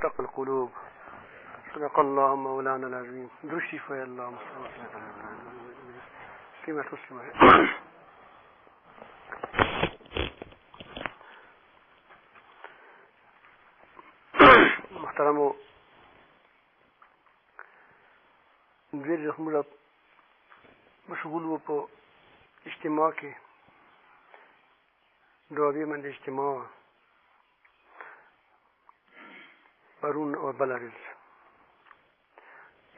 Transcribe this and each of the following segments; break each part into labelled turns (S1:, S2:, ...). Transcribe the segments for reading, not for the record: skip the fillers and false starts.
S1: مفتق القلوب. صدق الله مولانا العظيم. درشي في الله كما تسمع. محترمو ډېر زخمونه مشغول وو په اجتماع کې، دوابې باندې اجتماع پرون او بله ورځ.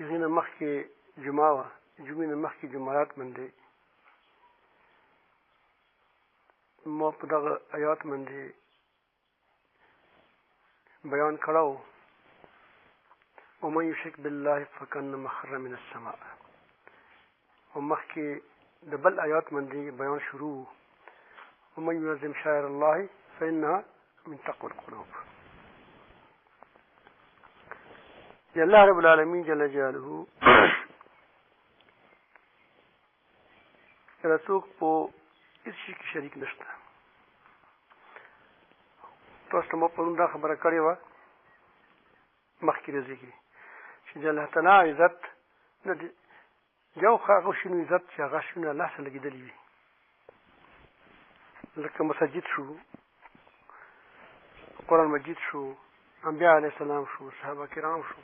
S1: هغې نه مخکې جمعه وه، جمعې نه مخکې جمعرات باندې ما په دغه آیات باندې بیان کړی و، ومن یشرک بالله فکأنما خر من السماء. او مخکې د بل آیات باندې بیان شروع، ومن یعظم شعائر الله فإنها من تقوى القلوب. د الله رب العالمین جل جلاله کله څوک په هېڅ شي کې شریک نشته. تاسو ته ما پرون دا خبره کړې وه مخکې ورځې کې چې د الله تعالی عزت نه دی، یو هغه شنو عزت چې هغه شنو الله سره لګېدلي وي، لکه مسجد شو، قرآن مجید شو، انبیاء علیه السلام شو، صحابه کرام شو،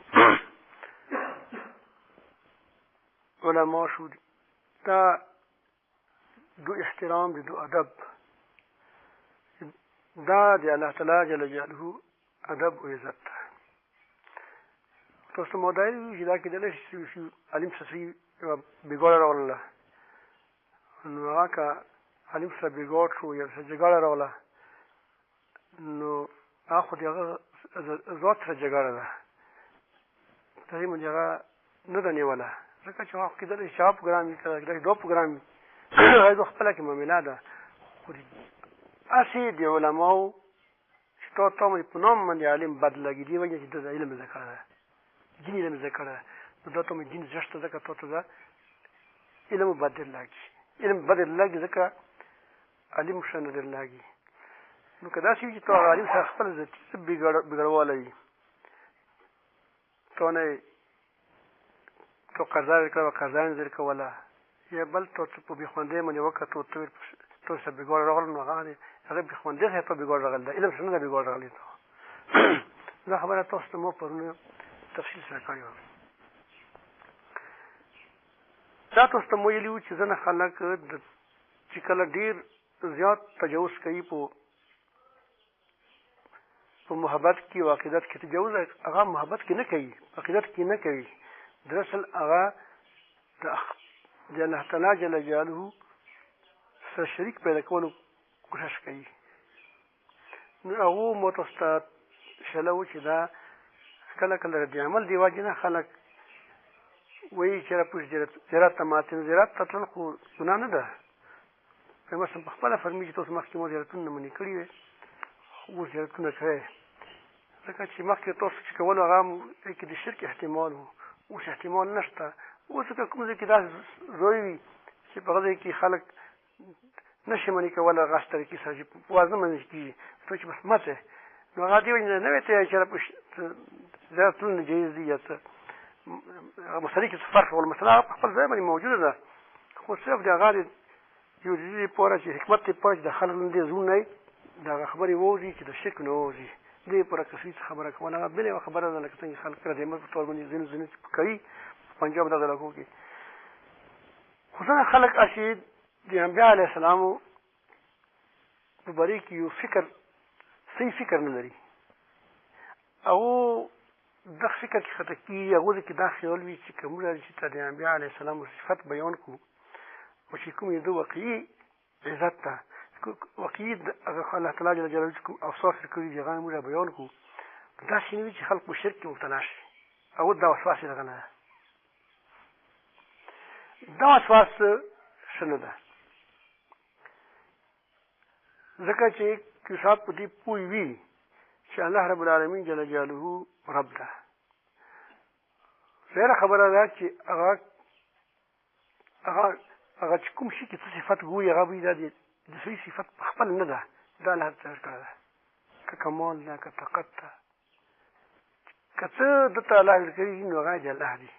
S1: علما شو. دا دو احترام دی، دو ادب، دا د الله تعالی جل جلاله ادب او عزت ده. تاسو ته ما دا ویلي چې دا کېدلی شي چې عالم سره یوه بېګاړه راغله، نو هغه که عالم سره بېګاړ شو یا سره جګړه راغله، نو هغه خو د هغه ذات سره جګړه ده، د هغې باندې هغه نه ده نیوله، ځکه چې هغه کېدلی شي هغه پروګرام وي، کېدلی شي دا پروګرام وي، هغه د خپله کې معامله ده. خو هسې د علماو چې تا باندې په نام باندې عالم بد لګي، دې وجه چې ده د علم زده کړی ده، دین علم زده کړی ده، نو دا ته باندې دین زشت ده، ځکه تا ته ده علم بد در لګي، علم بد در لګي ځکه عالم ښه نه در لګي. نو که داسې وي چې تا هغه عالم سره خپل ذاتي څه بېګړوالی وي، تا نه تا قرضه درکړه قرضه یې نه درکوله، یا بل تا څه په بېخوندۍ باندې وکتو، تا سره بېګاړه راغله، نو هغه بېخوندۍ سره تا بېګاړه راغلی ده، علم سره نه ده بېګاړه راغلی تا. دا خبره تاسو ته ما پرون تفصیل سره کړې وه. دا تاسو ته مو ویلي وو چې ځینې خلک چې کله ډېر زیات تجاوز کوي په محبت کې او عقیدت کې، تجاوز هغه محبت کې نه کوي، عقیدت کې نه کوي، دراصل هغه د الله تعالی جل جلاله سره شریک پیدا کولو کوشش کوي. نو هغو ما تاسو ته شله وو چې دا کله کله د عمل د وجې نه خلک وایي چې زیارت ته ماتې، نو زیارت ته تلل خو ګناه نه ده. پیغمبر صاحب په خپله فرمي چې تاسو مخکې ما زیارتونه منې کړي وې، خو اوس زیارتونه کوئ، ځکه چې مخکې تاسو چې کولو هغه هم کې د شرک احتمال و، اوس احتمال نشته. اوس که کوم ځای کې داسې ځای وي چې په هغه ځای کې خلک نشي منې کولی هغه طریقې سره چې په واز نه منل کېږي، ته چې بس مت نو هغه دې وجې نه وی ته چې زیارت تلل جایز دي یا څه مسلې کې څه فرق ولا مسله هغه په خپل ځای باندې موجوده ده، خو صرف د هغه د یو دې لپاره چې حکمت لپاره چې د خلکو دې زړونه یې د هغه خبرې ووځي چې د شرک نه ووځي، دې لپاره کسري څه خبره کوله. هغه بلې یوه خبره ده لکه څنګه خلک کله د عمل په طور باندې ځینې کوي پنجاب دغه علاقو کې، خو ځینې خلک هسې د انبیا علیه السلامو په باره کې یو فکر صحیح فکر نه لري، هغو دغه فکر کې خطا کېږي، هغو کې دا خیال وي چې که موږ چې د انبیا علیه السلامو صفت بیان کړو او چې کوم یې د واقعي عزت ته واقعي هغه الله تعالی جل جلاله چې کوم اوصاف یې کړي دي هغه موږ بیان کړو، داسې نه وي چې خلک په شرک کې مبتلا شي. هغو دا وسواس یې دغه نه ده، دا وسواس ښه نه ده، ځکه چې کسات په دې پوه وي چې الله رب العالمین جل جلاله رب ده. ظاهره خبره ده چې هغه چې کوم شي کې څه صفت ګوي هغه وي دا د صحیح صفت په خپل نه ده، دا الله تعالی کړی ده، که کمال ده که طاقت ده، که څه دته الله کړي نو هغه د الله دی.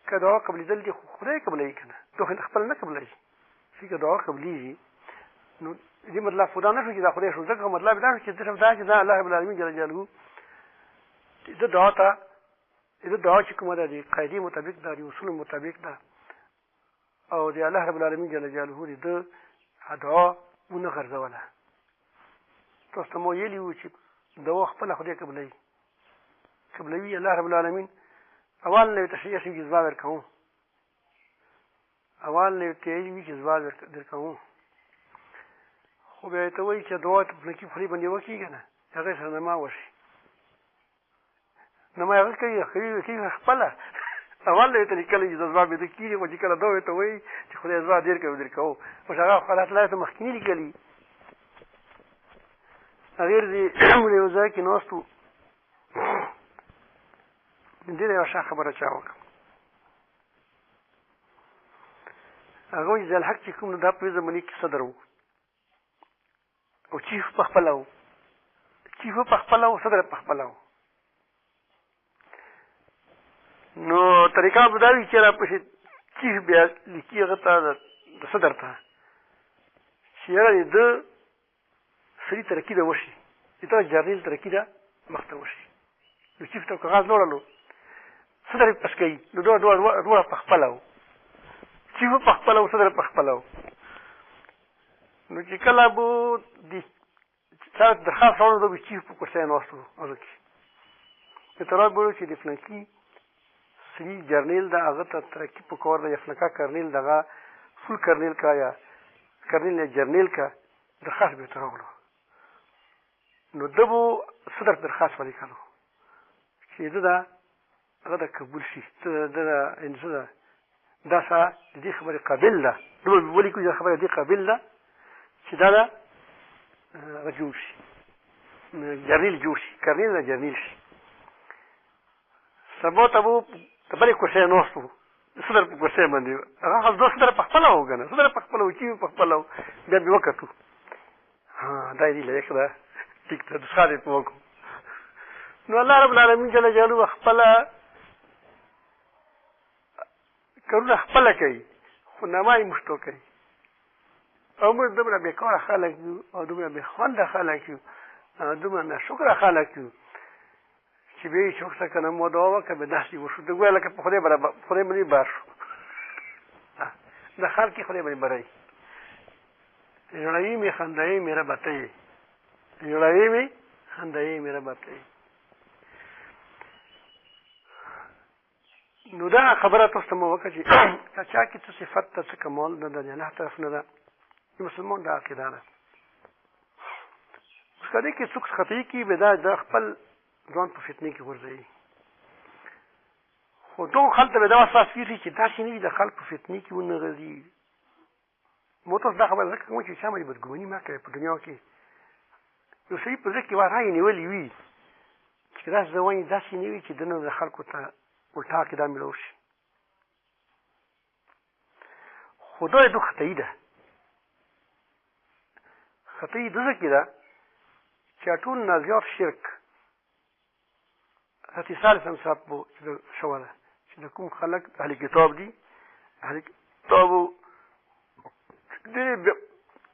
S1: که دعا قبلېدل دي خو خدای قبلوي که نه، ته خپل نه قبلوي. چې که دعا قبلېږي نو دې مطلب خو دا نه شو چې دا خدای شو، ځکه مطلب دا شو چې دا الله رب العالمین جل جلاله د دعا ته د دعا چې کومه ده د قاعدې مطابق ده، د اصولو مطابق ده، او د الله رب العالمین جل جلاله د دعا ونه غرضوله. تاسو ته مو ویلي وو چې دعا خپله خدای قبلوي الله رب العالمین. اول نه تشریح شي جذبه ورکوم، اول نه تیری وی جذبه درکوم، خو بیا ته وایي چې دعا ته په کې خوري باندې وکړي نه، هغه سره نما وشي نما هغه کوي خپله. اول نه ته کله جذبه به کېږي او چې کله دعا ته وایي چې خدای جذبه ډېر کوي درکوم، اوس هغه حالات لا ته مخکینی لیکلي. غیر دې موږ یو ځای کې ناستو، ډېره یوه ښه خبره چا وکړه. هغه وایي ضیاءالحق چې کوم نو دا په زمانې کې صدر و او چیف په خپله و، چیف په خپله و، صدر په خپله و. نو طریقه به دا وي چې راپسې چیف بیا لیکي هغه ته د صدر ته چې یاره د سړي ترقي ده وشي، د تا جرنیل ترقي ده مخته وشي. نو چیف ته کاغذ وړلو، صدر پس کوي، نو دواړه په خپله و، چیف په خپله و، صدر په خپله و. نو چې کله به د چا درخواست راوړو، دا به چیف په کرسۍ ناست و هغه کې اعتراض به چې د فلانکي سړي جرنیل ده، هغه ته ترقي په کار ده، یا فلانکا کرنیل دغه فول کرنیل کا یا کرنیل یا جرنیل کا درخواست به ورته راغلو. نو ده به صدر درخواست ولیکلو چې ده ده هغه د قبول شي، دا څه د دې خبرې قابل ده، ده به ولیکو چې خبره دې قابل ده چې دا ده هغه جوړ شي، جرنیل جوړ شي، کرنیل نه جرنیل شي. سبا ته به د بلې کرسۍ ناست و، د صدر په کرسۍ باندې، هغه دوه صدر په خپله و که نه، صدر په خپله و، چیف په خپله و. بیا مې وکتو، دا یې دې لایق ده، ټیک ده، نسخه دې په وکړو. نو الله رب العالمین جل جلاله خپله کارونه خپله کوي، خو نما یې موږ ته کوي. او موږ دومره بېکاره خلک یو، او دومره بېخونده خلک یو، او دومره ناشکره خلک یو چې بیا یې څوک څه که نه ما دعا وکړه، بیا داسې وشو، ته ګویا لکه په خدای باندې بار شو. د خلک خدای باندې بری، ژړوي مې خندوي مې ربه ته یې، ژړوي مې خندوي مې ربه ته یې. نو دا خبره تاسو ته مو وکړه چې که چا کې څه صفت ته څه کمال نه ده، د الله طرف نه ده، د مسلمان دا عقیده ده. اوس که دې کې څوک خطايي کوي، بیا دا خپل ځان په فتنې کې غورځوي. خو دغو خلک ته به دا احساس کېږي چې داسې نه وي د خلک په فتنې کې ونه غځي. مو تاسو دا خبره ځکه کوم چې چا باندې بدګماني مه کوئ. په دنیا کې یو سړي په زړه کې رایې نیولې وي چې داسې زه وایم داسې نه وي چې ده نه د خلکو ته الټا عقیده میلاو شي. خو دا یې خطايي ده. خطايي دغه کې ده چې ټول نه زیات شرک اتصال سمساب بو شو ده چې د کوم خلک اهل کتاب دي، اهل کتابو ډېرې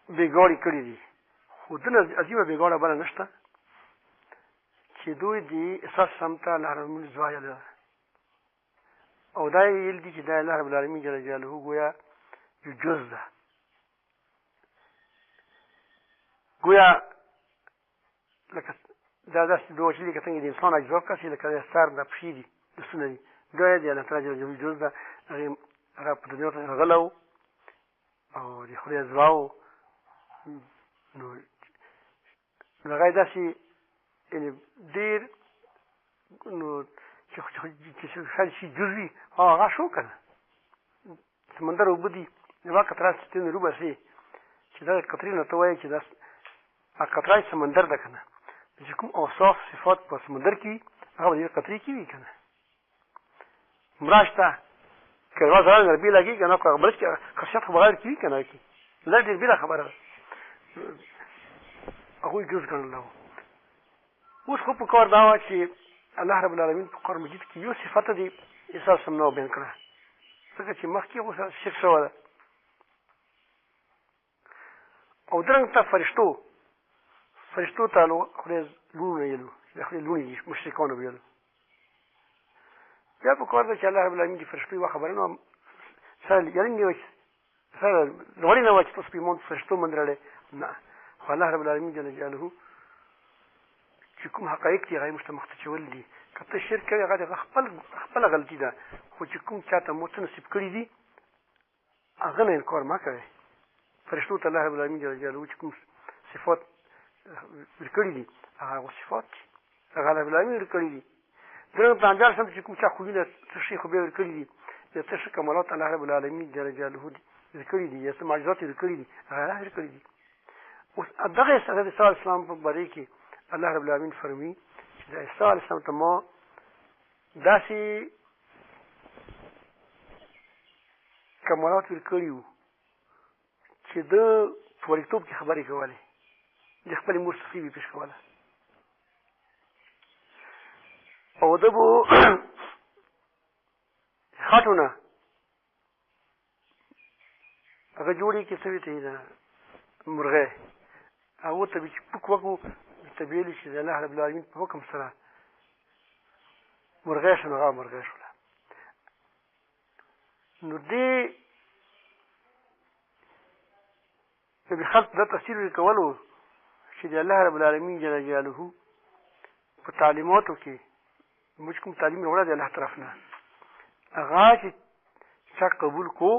S1: بېګاړې کړي دي، خو دنه عجیبه بېګاړه بله نشته چې دوی د اساس سمته الله رب العالمین ځوایه ده، او دا یې ویل دي چې دا الله رب العالمین جل جلاله ګویا یو جز ده، ګویا لکه دا داسې دعا چې دي که څنګه د انسان اجزا کسي لکه د سر د پښې دي لاسونه دي، دا یې د الله تعالی جل جلاله جز ده. هغه په دنیا ته راغلی و او د خدای ځوا و، نو هغه یې داسې یعنې ډېر نو چې هر شي جز وي هغه شو که نه سمندر اوبه دي، یوه قطره چې نه روباسې چې دا قطرې نه ته وایې چې دا قطره سمندر ده که نه، چې کوم اوصاف صفات په سمندر کې وي هغه به د قطرې کې وي که نه. مړه شته که هغه ځان نه بېله کېږي که نه، که بلش کې خاصیت خو بغیر کې وي که نه کې دا ډېر بېله خبره ده، هغوی جز ګڼلی و. اوس خو په کار دا وه چې الله رب العالمین په قرآن مجید کې یو صفت دی عیسی سم نو بیان کړه ځکه چې مخکې اوس شرک شوی ده او درنګ ته فرشتو ته خدای لوڼ ویلو چې خدای لوڼې دي مشرکانو ویلو بیا په کار ده چې الله رب العالمین د فرشتو یوه خبره نو سره یارنګې وه چې سره لوړې نه وه چې تاسو په ایمان فرشتو منډرلی نه خو الله رب العالمین جل جلاله چې کوم حقایق دي هغه موږ ته مخته دي که ته شرک کوې هغه د خپله غلطي ده خو چې کوم چاته مو څه نصیب کړي دي هغه نه انکار مه کوئ فرشتو ته الله رب العالمین جل جلاله چې کوم صفات ورکړي دي هغه صفات دي هغه الله رب العالمین ورکړي دي درنګ په انجال سم چې کوم چا خوبونه څه شي خو بیا ورکړي دي د څه ښه کمالات الله رب العالمین جل جلاله ورکړي دي یا څه معجزات یې ورکړي دي هغه ورکړي دي اوس دغه حضرت عیسی علیه السلام په باره کې الله رب العالمین فرمي چې د عیسی علیه السلام ته ما داسې کمالات ورکړي وو چې ده په وړکتوب کې خبرې کولې د خپلې مور څخه یې پیش کوله او ده به خټو نه هغه جوړې کې څه وي ته ده مرغۍ هغو ته به چې پوک وکړو ته به ویلي چې د الله رب العالمین په حکم سره مرغۍ شوه نو هغه مرغۍ شوله نو دې د خلق دا تفسیر ورکولو چې د الله رب العالمین جل جلاله په تعلیماتو کې موږ کوم تعلیم راوړی دی الله طرف نه هغه چې چا قبول کو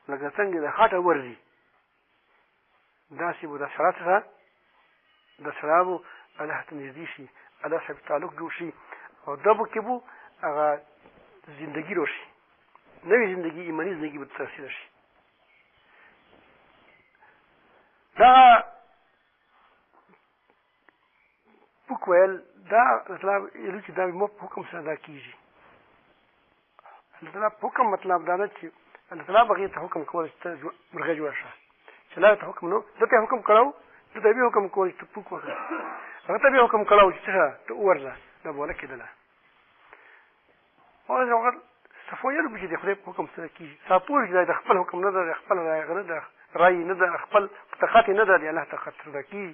S1: لکه څنګه د خټه ورځي داسې به د سړه څخه د سړه به الله ته نږدې شي الله سره تعلق جوړ شي او دا به کې به هغه زندګي راشي نوې زندګي ایماني زندګي به ترسره شي دا پوک ویل دا مطلب یلو چې دا مو په حکم سره دا کېږي الله تعالی په حکم مطلب دا ده چې الله تعالی بغیر ته حکم کول چې ته مرغۍ جوړه شه چې الله ته حکم نو ده ته حکم کړو ده ته بیا حکم کول چې ته پوک وکړه هغه ته بیا حکم کړو چې ته وورځه دا به ونه کېدله او هغه صفویلو به چې د خدای په حکم سره کېږي ساپور چې دا د خپل حکم نه ده د خپل رایه نه ده رای نه ده خپل طاقت نه ده د الله طاقت سره کېږي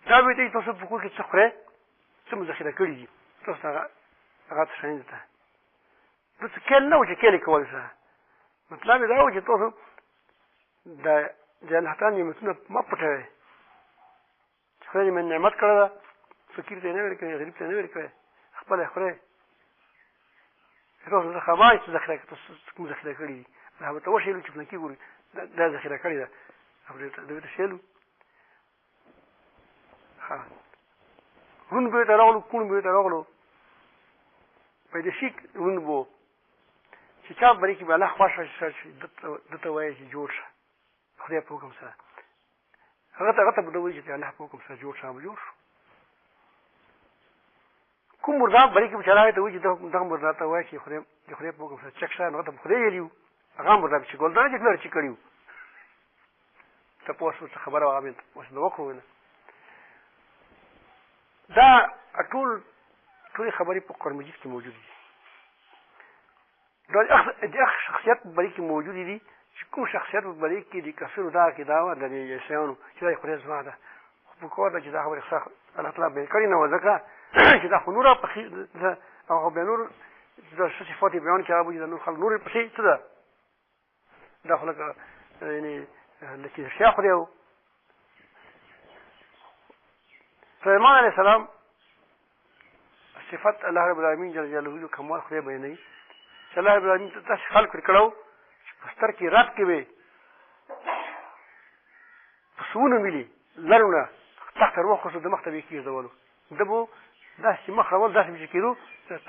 S1: دا به ته تاسو په کور کې څه خورئ څه مو ذخیره کړي دي تاسو هغه ته شاینده ته داسې کیل نه و چې کیل یې کول سره مطلب یې دا و چې تاسو د الله تعالی نعمتونه مه پټوئ چې خدای دې من نعمت کړی ده فقیر ته یې نه ورکوئ غریب ته یې نه ورکوئ خپله یې خورئ تاسو څخه وایي چې ذخیره تاسو کوم ذخیره کړي دي هغه به ته وښیلو چې فلانکي ګوري دا ذخیره کړې ده هغه ته ښیلو روڼ به ته راغلو کوڼ به ته راغلو پیدایشي روڼ به چې چا بری کې به الله خوښ شي ده ته وایي چې جوړ شه خدای په حکم سره هغه ته به ده وایي چې الله په حکم سره جوړ شه به جوړ شو کوم مرداب بری کې به چې الله ته وایي چې دغه مرداب ته وایي چې د خدای په حکم سره چک شه نو هغه ته به خدای ویلي وو هغه مرداب چې ګلدانه چې پلار چې کړي وو تپوس ورته خبره وه هغه تپوس نه وکړو نه دا ټولې خبرې په قرآن مجید کې موجودې دي دا د هغه شخصیت په باره کې موجودې دي چې کوم شخصیت په باره کې د کفرو دا عقیده وه د عیسیانو چې دا خدای زما ده خو په کار ده چې دا خبرې الله تعالی بیان کړې نه وه ځکه چې دا خو نوره هغه بیا نور دا څه صفات یې بیان کړي هغه به چې دا نور خلک نور یې پسې څه ده دا خو لکه یعنې لکه رښتیا خدای و سلیمان علیه السلام صفت الله رب العالمین جل جلاله کمال خدای بیانوي چې الله رب العالمین ته داسې خلق ورکړو چې په ستر کې رات کې به پسونه ملي لرونه تخت ته روخوسو د مخ ته به یې کېږدولو ده به داسې مخ راول داسې به چې کېدو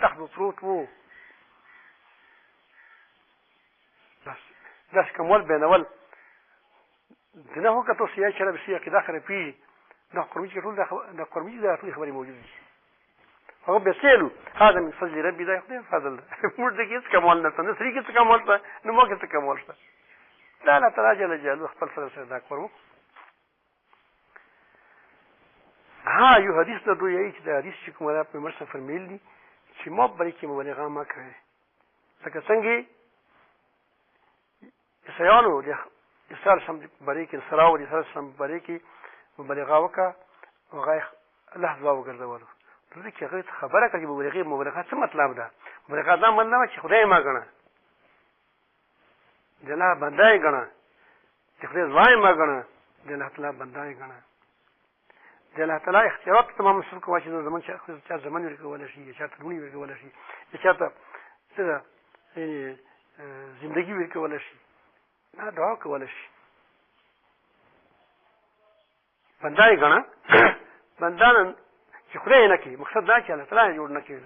S1: تخت به پروت و داسې کمال بیانول د نه خو که تاسو یاد چېرې به سي عقیده خرابېږي دا قرمجي کې ټول دا قرمجي دا ټولې خبرې موجودې دي هغه بیا سیلو هذا من فضل ربي دا خدای فضل ده موږ دې کې هېڅ کمال نشته نه سړي کې څه کمال شته نه ما کې څه کمال شته دا الله تعالی جل جلاله خپل سره دا کار وکړو ها یو حدیث ته دوی چې د حدیث چې کومه پیغمبر صلی الله علیه وسلم فرمیلی چې ما بری کې مبالغه ما کوي لکه څنګه عیسایانو د عیسی سم بری کې سراو د عیسی سم بری کې مبالغه وکړه او هغه الله دعا وګرځولو دغه کې هغه خبره کوي مبالغه څه مطلب ده مبالغه دا مطلب چې خدای ما غنا د الله بندای غنا چې خدای ځای ما غنا د الله تعالی بندای غنا د الله تعالی اختیارات تمام مسلک کوي چې زمون چې زمون ورکول شي چې ترونی ورکول شي چې ته څه زندگی ورکول شي نه دعا کول شي بندای غنا بندان چې خدای نه کوي مقصد دا چې الله تعالی جوړ نه کوي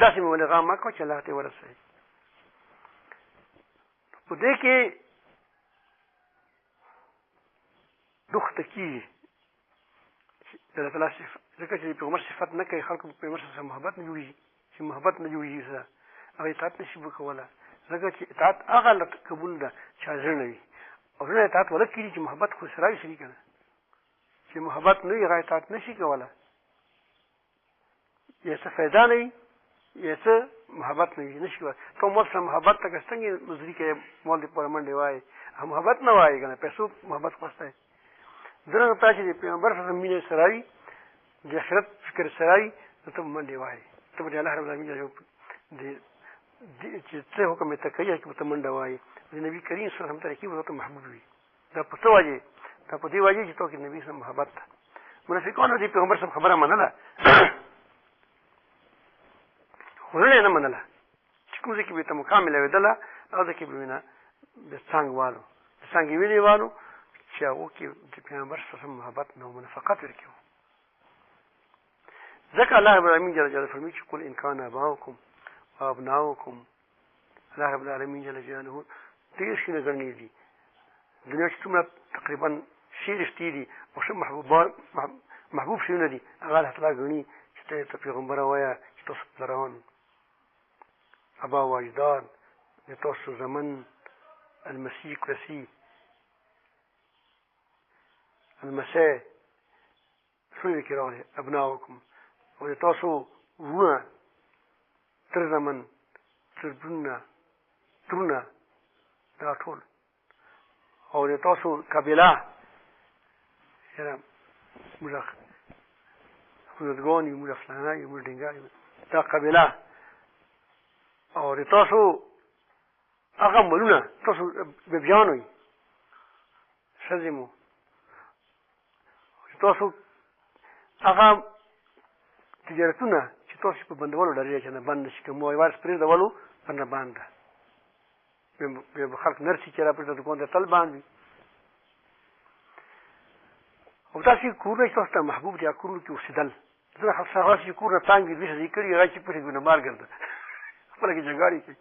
S1: داسې مبالغه ما کو چې الله ته ورسوي په دې کې دخته کیږي د الله تعالی ځکه چې پیغمبر صفت نه کوي خلکو په پیغمبر سره محبت نه جوړي چې محبت نه جوړي سره هغه اطاعت نشي وکولای ځکه چې اطاعت هغه قبول ده چې حاضر نه وي او نه اطاعت ولا کیږي چې محبت خو سره وي شي کنه چې محبت نه وي هغه اطاعت نشي کولای یا څه فایده نه وي یا څه محبت نه وي نشي کولای ته مو سره محبت ته څنګه مزري کې مول دې پر منډه وای محبت نه وای کنه پیسو محبت خواسته درنه تاسو دې پیغمبر سره مینه سره وي د آخرت فکر سره وي ته منډه وای ته به الله رب العالمین دې چې څه حکم ته کوي چې ته منډه وای د نبی کریم صلی الله علیه وسلم کې ته محبوب وي دا په څه وایي دا په دې وایي چې ته کې نبی سره محبت ده منافقانو دې پیغمبر سره خبره منله خورنه نه منله چې کوم ځکه به ته مکمل ویدله او ځکه به نه د څنګه ویلي والو چې هغه کې د پیغمبر سره محبت نه منافقت ورکیو ځکه الله رب العالمین جل جلاله فرمایي چې قل ان كان اباؤكم وابناؤكم الله رب العالمین جل جلاله ډېر شي نظرني دي دنیا چې څومره تقریبا شي رښتې دي او ښه محبوب شیونه دي هغه الله تعالی ګڼي چې ته پیغمبر وایه چې تاسو پلران ابا و اجداد د تاسو زمن المسیح کلسی المسیح شوی کې راغلی ابناؤکم او د تاسو وروڼه تر زمن تر ترونه دا ټول او د تاسو قبیله یاره موږ خودګان یو موږ فلانه یو موږ ډینګا یو دا قبیله او د تاسو هغه ملونه تاسو بیبیان وي ښځې مو تاسو هغه تجارتونه چې تاسو په بندولو ډارېږئ چې نه بند نشي که مو وارث پرېږدولو ورنه بند ده بیا به خلک نرسي چې را پرېږده دوکان ته تل بند وي او داسې کورونه چې تاسو ته محبوب دي هغه کورونو کې اوسېدل ځینې خلک هغه چې کور نه تانګ وي دوی ښځې کړي هغه چې پټې ګنهمار ګرځه خپله کې جنګاړې کوي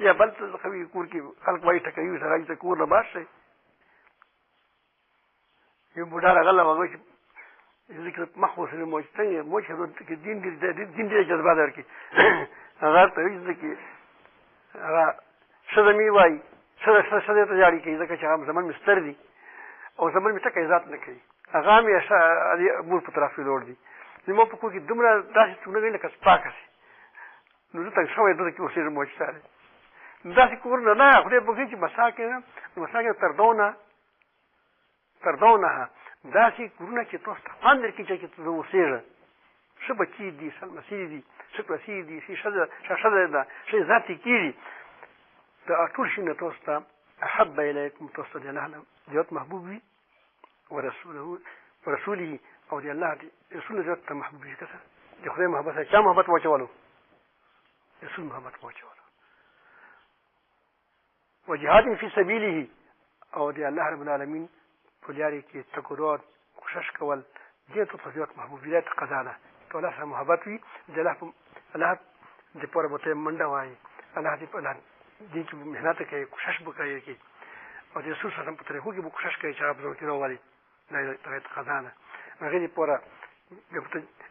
S1: یا بل څه کوي کور کې خلک وایي ټکوي هغه چې کور نه بار شي یو بوډا راغله هغه چې ذکر مخ وسره موجته موجه کې دین دې جذبه درکې هغه ته وایي چې هغه شذمی وایي شذ ته جاری کوي ځکه چې هغه زمون مستر دي او زمون می ټکه عزت نه کوي هغه مې مور په طرف لور دي نو په کو کې دومره داسې څونه نه لکه سپاکه شي نو ته شوې دغه کې وسره موجته داسې کور نه خدای په کې چې مساکه تردونه داسې کورونه چې تاسو ته خوند درکړي چې ته اوسېږه ښه بچي دي ښه لمسي دي ښه کلسي دي ښه ښځه ده ښه عزت یې کېږي دا ټول شیونه تاسو ته احب الیکم تاسو ته د الله زیات محبوب وي ورسوله او د الله رسول زیات ته محبوب وي که څه د خدای محبت سره چا محبت واچولو رسول محبت واچولو وجهاد فی سبیله او د الله رب العالمین په لارې کې تکرار کوشش کول دې ته زیات محبوبیت قضا ده ته الله سره محبت وي د الله د پوره به ته منډه وایي الله دې په دې کې محنت کوي کوشش به کوي او د رسول صلی الله علیه وسلم په طریقو کې به کوشش کوي چې هغه په ځوړ کې راولي دا قضا ده هغې دې پوره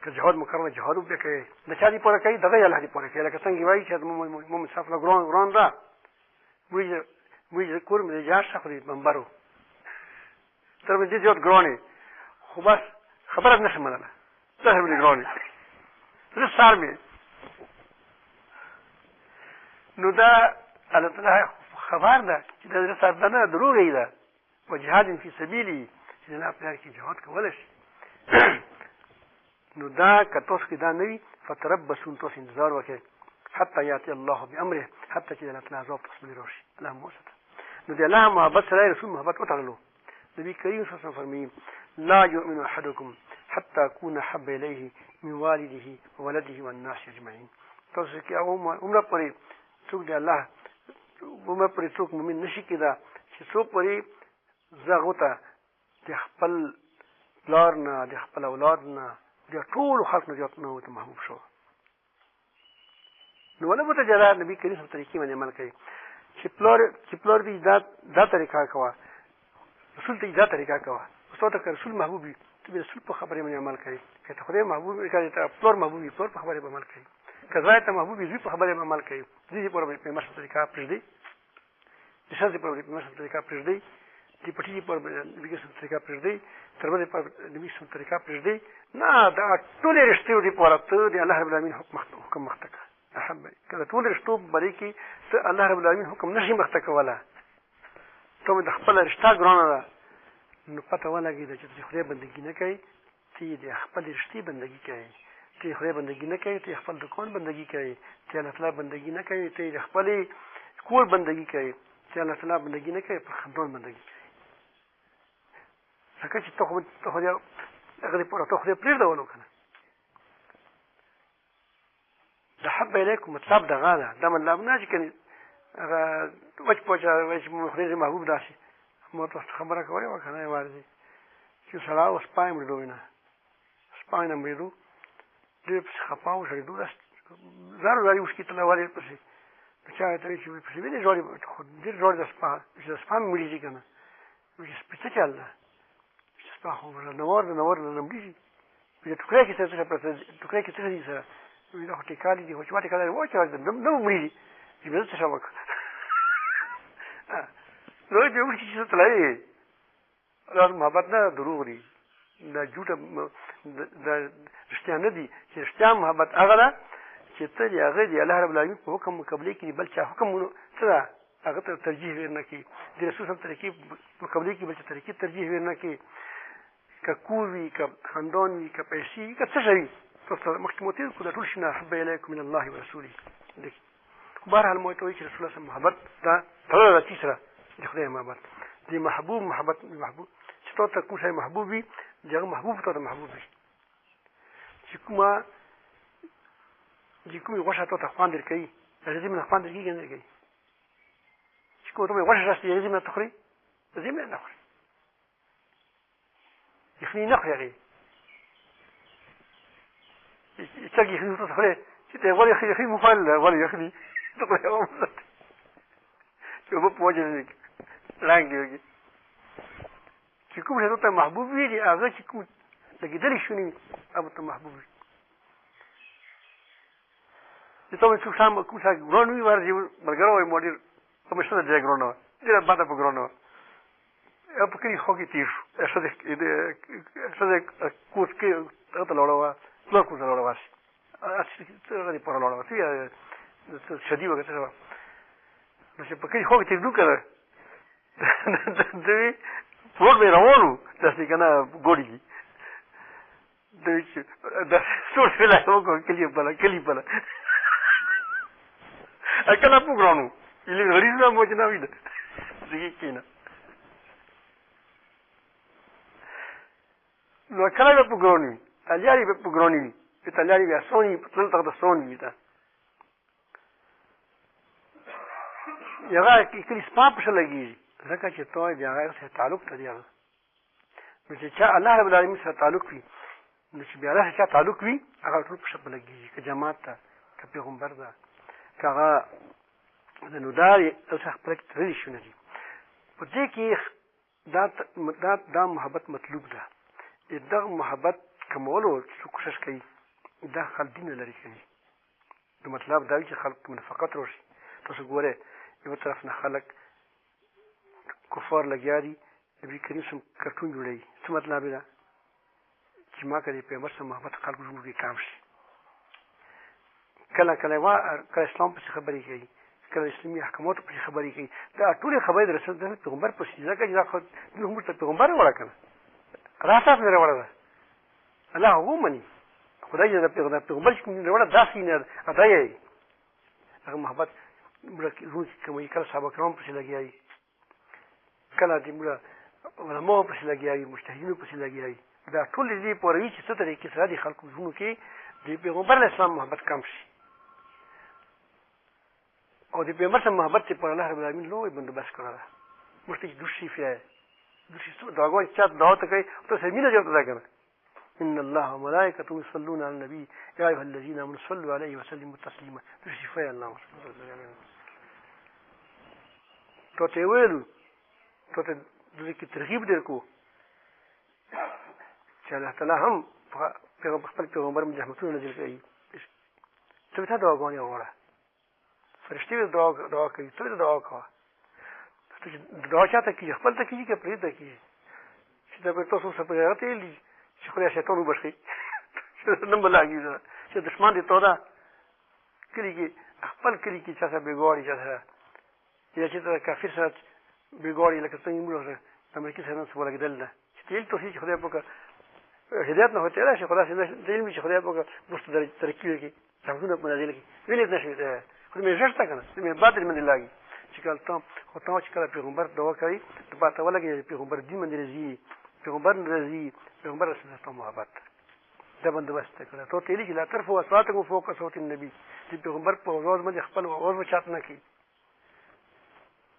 S1: که جهاد مکرمه جهاد وبیا کوي د چا دې پوره کوي دغه الله دې پوره کوي لکه څنګه وایي چې مومن صاحب له ګران ده موږ کور مې جهاد څخه منبرو تر دې زیات ګرانې خو بس خبره نشم منله څه مې ګراني زه سار مې نو دا الله تعالی خبر ده چې د سر نه دروغ ده و جهاد فی سبیلی چې نه په کې جهاد کول شي نو دا کتوس کې دا نه فتربصوا تاسو انتظار وکړئ حتى ياتي الله بامره حتى چې الله تعالی عذاب تاسو باندې راشي الله موسته نو د الله محبت سره رسول محبت وتعالو نبی کریم صلی الله علیه وسلم فرمایي لا يؤمن احدكم حتى يكون حب اليه من والده وولده والناس اجمعين تاسو کې عمره پرې څوک دی الله عمره پرې څوک مؤمن نشي کېدا چې څوک پرې زغوته د خپل پلار نه د خپل اولاد نه د ټول خلق نه زیات نه وته محبوب شو نو ولا بده جلا نبی کریم صلی الله علیه وسلم عمل کوي چې پلار دې دا طریقه کوه رسول دې دا طریقه کوه استاد ته رسول محبوب وي ته رسول په خبره باندې عمل کوي که ته خدای محبوب وي که ته پلار محبوب وي پلار په خبره باندې عمل کوي که زوی ته محبوب وي زوی په خبره باندې عمل کوي دې په مشر طریقه پرېږدي د شاذ په مشر طریقه پرېږدي د پټي په نبی صلی طریقه پرېږدي تربه په نبی صلی طریقه پرېږدي نه دا ټول رښتیا دي په ورته دی الله رب العالمین حکم مختکه احب کله ټول رښتو بری کې ته الله رب العالمین حکم نشي مختکه ولا ته د خپل رښتا ګرانه ده نو پته ولګي چې خدای بندګي نه کوي چې د خپل رښتې بندګي کوي چې خدای بندګي نه کوي چې خپل دکان بندګي کوي چې الله تعالی بندګي نه کوي چې خپل کور بندګي کوي چې الله تعالی بندګي نه کوي پر خندون بندګي کوي ځکه چې ته خدای هغه په ته خدای پرېږدولو کنه د حب الیکم مطلب دغه ده دا مطلب نه چې کني هغه وچ پوچا وچ خدای محبوب داسي مو تاسو خبره کوي وکنه ورځي چې سړی اوس پای مړ دوی نه سپاین مړ دو دې په خپاو شړې دوه زارو زاري وشکې تل وایي پسې چا ته چې په دې جوړې خو دې جوړې د سپام مړي کنه چې سپڅ چل سپا خو نور مړي په ټوکرای کې څه ټوکرای کې څه دي سره وی دا ټیکالي دي چې واټه کړي و چې نو مړي چې به څه شوک نو دې وشي چې تلای راز محبت نه دروغ دي دا جوړه د رښتیا نه دي چې رښتیا محبت هغه ده چې ته یې هغه دی الله رب العالمین په حکم مقابله کې بل چا حکم څه هغه ته ترجیح ورنه کې د رسول الله طریقې مقابله کې بل چا طریقې ترجیح ورنه کې که کور وي که خاندان وي که پیسې وي که څه شی وي تاسو مخکې مو تېر کړو دا ټول شیونه احب الیکم من الله ورسوله خو بهرحال مو ته وایي چې رسول الله محبت دا تړلی ده چې سره د خدای محبت د محبوب محبت چې تا ته کوم شی محبوب وي د هغه محبوب تا ته محبوب وي چې کومې غوښه تا ته خوند درکوي هغې ځای نه خوند درکېږي که نه درکوي چې کومه ته مې غوښه راستي هغې ځای نه ته خورې د ځای نه خورې یخني نه خورې هغې چرګ یخني ته خورې چې ته ولې یخني مخال ولې یخني ته خورې هغه مزه چې اوبه په وجه نه لاندې وږي چې کوم شی ته محبوب وي د هغه چې کوم لګېدلې شونې وي هغه ته محبوب وي چې ته څوک شام کوم شی ګران وي ورځي ملګری وایي ما ډېر همیشه د ډېر ګرانه وه ډېره بده په ګرانه وه په کلي خوا کې تېر شو ښځه کوز کې هغه ته لاړه وه پلار کور ته لاړه وه هغه دې پوره لاړه وه څه شدي وه که څه وه نو چې په کلي خوا کې تېرېدو که نه دوی پروړ به یې روان وو داسې که نه ګوډې دي دوی چې ټول فیله یې وکړه کلي بله کله په ګران وو غریب نه مو چې نه وي ده زګې کښېنه نو کله به په ګران وي تلیارې به په ګرانې وي چې تلیارې به اسان وي په تلل ته د سان وي ده هغه کلي سپا پسې لګېږي ځکه چې ته د هغه سره تعلق لري هغه نو چې چا الله رب العالمین سره تعلق وي نو چې بیا الله سره چا تعلق وي هغه ټول پسې به لګېږي که جماعت ته که پیغمبر ده که هغه نو دا او څه خپله کې تړلي شونه دي په دې کې دا محبت مطلوب ده د دغه محبت کمولو چې کوشش کوي دا خلک دین لري کوي نو مطلب دا چې خلک منافقت راشي تاسو ګورئ یو طرف نه خلک کفار لګیا دي نبي کریم سم کارټون جوړوي څه مطلب ده ما کړي پیغمبر سره محبت خلکو زموږ کې کام شي. کله اسلام پسې خبرې کوي، کله اسلامي احکاماتو پسې خبرې کوي، دا ټولې خبرې د رسول الله پیغمبر پسې ځکه چې دا خو موږ ته پیغمبر وړه که نه راساس مې راوړه ده الله هغه ومني خدای د پیغمبر چې کوم راوړه داسې نه ادا یې هغه محبت مړه زموږ کوي. کله صحابه کرام پسې لګیا وي، کله د مړه علماو پسې لګیا وي، مجتهدینو پسې لګیا وي. دا ټول دې پوره وي چې څه طریقې سره د خلکو زړونو کې د پیغمبر اسلام محبت کم شي او د پیغمبر سره محبت چې پر الله رب العالمین لوی بندوبست کړی ده. موږ ته چې دوشي فیه دوشي دعاګانې چا دعا ته کوي ته سره مینه جوړ ده که نه ان الله وملائکته یصلون علی النبي یا ایها الذین آمنوا صلوا علیه وسلموا تسلیما دوشي فیه الله تو ته ویلو تو ته د کې ترغیب درکو چې الله تعالی هم خپل پیغمبر باندې رحمتونه نازل کړي. ته ته دعاګانې وغواړه، فرشتې دعا کوي، ته دعا کوه. دعا چاته کېږي؟ خپل ته کېږي که پرې ته کېږي؟ چې دا به تاسو سره په هغه ته ویلي چې خدای شیطان وبښي نه به لګېږي چې دښمن دې تو ده کلي کې خپل کلي کې چا سره بېګاړي چا سره یا چې ته کافر سره بېګاړي لکه څنګه موږ سره د امریکې سره نن سبا لګېدل ده چې ته یې توصي چې خدای پاکه هدایت نه هوتی راشي خدا سره د علم چې خدای پاکه دوست ترقي وکړي رحمتونه په نازل کړي ویلې نه شي خو مې ژړ تا که نه مې باطل باندې لاګي چې کله خو ته چې کله پیغمبر دعا کوي ته پاته ولګېږي پیغمبر دین باندې راځي پیغمبر راځي پیغمبر رسول الله محبت دا بندوبست کړی. تو ته ویلي چې لا ترفعوا اصواتکم فوق صوت النبي چې پیغمبر په اواز باندې خپل اواز اوچت نه کړي.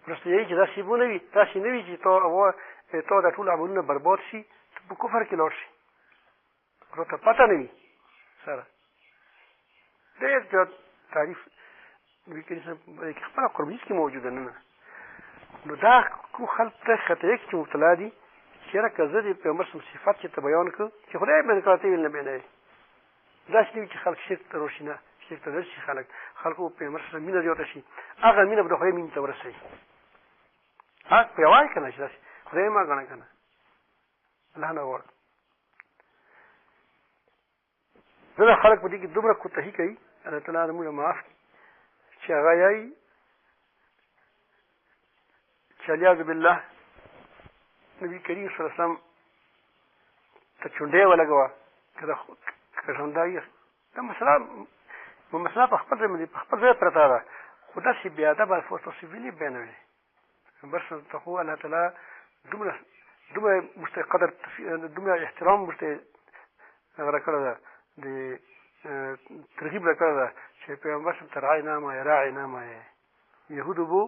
S1: وروسته یې چې داسې به نه وي داسې نه وي چې تا دا ټول عملونه برباد شي ته په کفر کې لاړ شي نو ته پته نه وي سره ډېر زیات تعریف نبي کریم صلی الله علیه وسلم خپله قربانیز کې موجوده نه نو دا کوم خلک ته خطیه کې چې مبتلا دي چې یاره که زه د پیغمبر صلی صفت چې ته بیان کړه چې خدای بیان کړه ته ویل نه بیانوي داسې نه وي چې خلک شرک ته راشي نه شرک ته راشي خلکو پیغمبر سره مینه زیاته شي هغه مینه به د خدای مینې ته ورسوي په یې وایي که نه چې داسې خدای ما ګڼه که نه الله نه غواړه. زه خلک په دې کې دومره کوتاهي کوي الله تعالی موږ معاف کړي چې هغه یایي چې علیاذ بالله نبي کریم صلی الله علیه وسلم ته چونډۍ ولګوه که که ژوندی دا مسله په خپل ځای باندې په خپل ځای پرته ده خو داسې بې ادبه الفاظ تاسو ویلي بیانوي پیغمبر صلی الله علیه وسلم ته خو الله تعالی دومره موږ ته قدر دومره احترام موږ ته هغه راکړی ده د ترغیب راکړی ده چې پیغمبر صلی الله علیه وسلم ته راعي نامه راعي نامه یهودو بو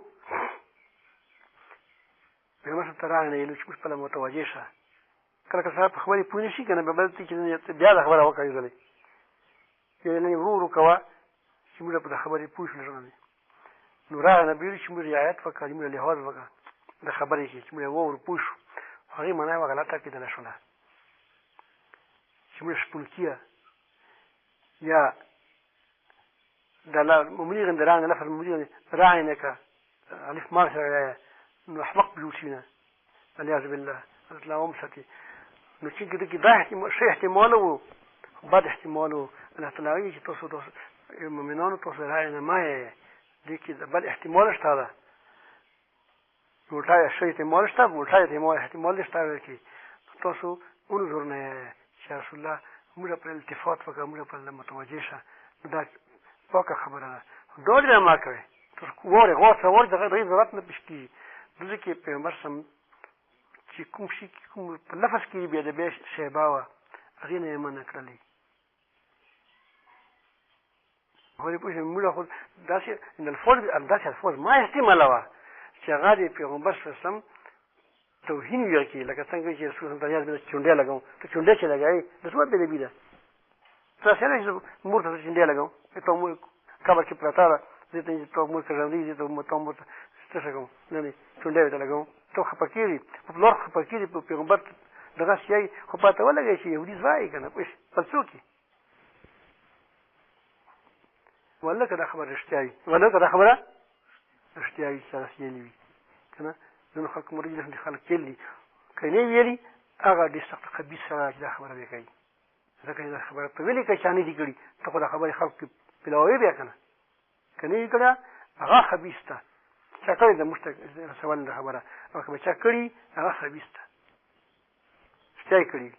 S1: پیغمبر صلی الله علیه وسلم ته راعي نه ویلو چې موږ خپله متوجه شه کله که سړی په خبرې پوه نه شي که نه بیا بل ته چې بیا دا خبره وکړه یو ځلې یو ځلې ورو ورو کوه چې موږ په دا خبرې پوه شو لږ نو راعي نه ویلو چې موږ رعایت وکړه موږ لحاظ وکړه د خبرې کې چې موږ ورو پوه شو هغې معنا یې غلطه کېدله شوله چې موږ شپونکیه یا د مملي غندې راعي لفظ مملي راعي نه که الف ما سره نو احمق جوړ شي نه علیاذ بالله الله تعالی ومساتي نو چې کې دا ښه احتمال و بد احتمال و الله تعالی وایي چې تاسو مؤمنانو تاسو راعي نه ما یې دې کې بل احتمال شته ده وټای ښه احتمال شته وټای احتمال شته چې تاسو انظر نه چې رسول الله موږ پر التفات وکړه موږ پر متوجه شه دا پاکه خبره ده دا دې ما کوي تاسو واره دغه ضرورت نه پېښ کېږي دلته کې پیغمبر سم چې کوم شي کوم په لفظ کې بیا د بیا شیبه وه هغې نه یې منع کړلې خو دې پوه شئ موږ خو داسې الفاظ ما احتماله وه چې هغه د پیغمبر صلی الله علیه وسلم توهین ویل کېږي لکه څنګه چې رسول الله تعالی باندې چونډۍ لګوم ته چونډۍ چې لګوې د څه بېلېبي ده تاسې نه چې مور ته چونډۍ لګوم ته مور قبر کې پرته ده زه ته ته مور ته ژوندۍ زه ته مور ته څه څه کوم نه نه چونډۍ ورته لګوم ته خفه کېږي په پلار خفه کېږي په پیغمبر دغه شی خو پاته ولګوي چې یهودي ځوایي که نه پوه شي بل څوک یې والله که دا خبره رښتیا وي والله که دا خبره رښتیا وي چې داسې ویلي وي که نه ځینو خلکو مرګ خلک ویل دي که نه ویلي هغه ډېر سخت خبیث سره چې دا خبره به کوي ځکه دا خبره په ویلې کې چا نه دي کړي ته خو دا خبرې خلق کې پلاوي بیا که نه که نه یې کړه هغه خبیث ته چا کړې ده موږ ته رسول ده خبره او که به چا کړي هغه خبیث ته چا یې کړي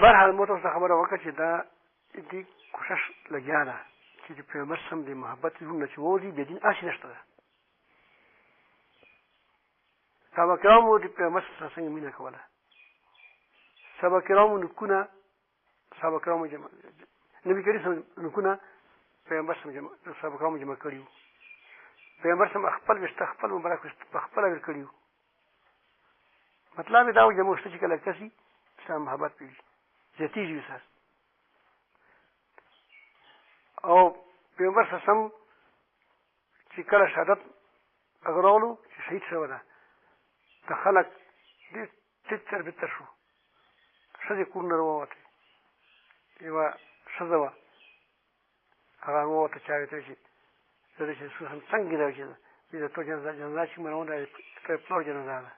S1: بهرحال مو تاسو ته خبره وکړه چې دا دې کوشش لګیا ده چې د پیغمبر سم د محبت زړونه چې ووځي بیا دین هسې نشته ده صحابه کرامو د پیغمبر سره څنګه مینه کوله صحابه کرامو نکونه صحابه کرامو نبي کریم سم نکونه پیغمبر سم صحابه کرامو جمع کړي وو پیغمبر سم خپل ویښته خپل مبارک ویښته په خپله ویل کړي وو مطلب یې دا و زموږ ویښته چې کله کسي ستا محبت پرې وي زیاتېږي ورسره او پیغمبر سم چې کله شهادت هغه راغلو چې شهید شوی ده د خلک ډېر تت تربیته شو ښځې کورونه راووتې یوه ښځه وه هغه ووته چا ورته چې زه د رسول هم څنګه ده چې د تو جنازه چې مې راوړه د پلار جنازه ده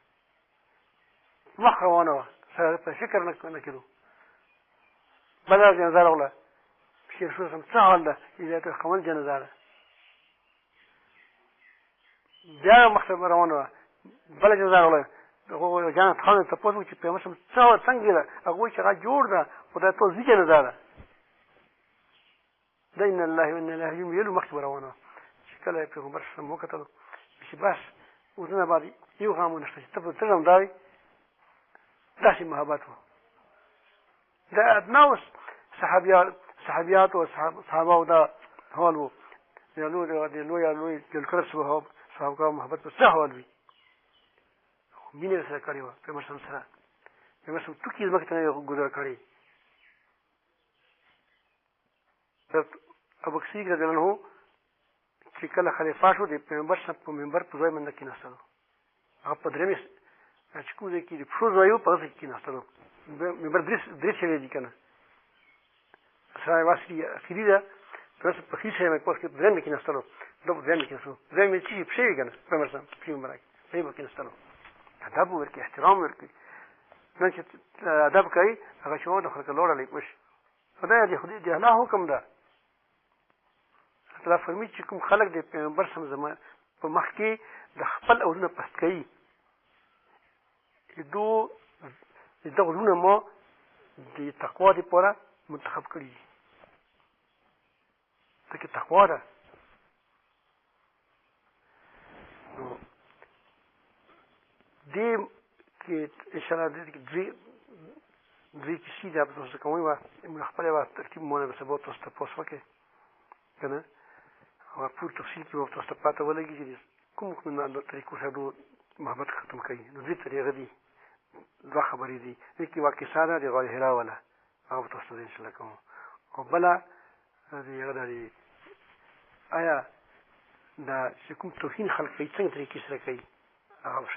S1: مخ روانه وه سره په فکر نه کېدو بله جنازه راغله چې رسول هم څه حال ده چې د خمل جنازه ده بیا مخته روانه وه بله جنازه راغله هغه جانت خان ته تپوس وکړو چې پیغمبر صاحب څنګه ده هغه وایي چې هغه جوړ ده خو دا ټول زی جنازه ده دا ان الله و انا الیه راجعون ویلو مخکې به روانه وه چې کله یې پیغمبر صاحب وکتلو چې بس ورونه باندې یو غم ونشته چې ته به څنګه دا وي داسې محبت و د ادناو صحابیات او صحابه دا حال و د لوی جلکره صحابه کرام محبت په څه حال وي مینه سره کړې وه پیغمبر صاحب سره پیغمبر صاحب ټوکې ځمکې ته نه ګذار کړی ابوبکر صدیق رضی الله عنه چې کله خلیفه شو د پیغمبر صاحب په منبر په ځای باندې کېناستلو هغه په درېیمې چې کوم ځای کې د پښو ځای و په هغه ځای کې کېناستلو منبر درې شوی دي که نه سره یوه اخري ده پیغمبر صاحب په ښي شی باندې په درېیم کې کېناستلو دا په درېیم کې کېناستلو درېیم یې چې پښې وي که نه پیغمبر صاحب پښې مبارک درېیم به کېناستلو ادب ورکړي احترام ورکړي نن چې ادب کوي هغه چې و د خلکو لوړلی پوه خدای د الله حکم ده الله فرمایي چې کوم خلک د پیغمبر صاحب زما په مخ کې د خپل اولونه پست کوي دغه اولونه ما د تقوا دپاره منتخب کړي دي ځکه تقوا ده نو دې کې انشاءالله دې کې درې کیسې ده به تاسو ته کوم موږ خپل یوه ترتیب مونه به سبا تاسو ته تپوس وکړئ که نه او پور تفصیل کې به تاسو ته پته ولګي چې کوم طریقو سره محبت ختم کوي نو درې طریقې دي دوه خبرې دي یوه کې یوه کیسه ده د غار حرا والا هغه به تاسو ته انشاءالله کوم او بله هغه ده آیا دا چې کوم توهین خلک کوي څنګه طریقې سره کوي هغه به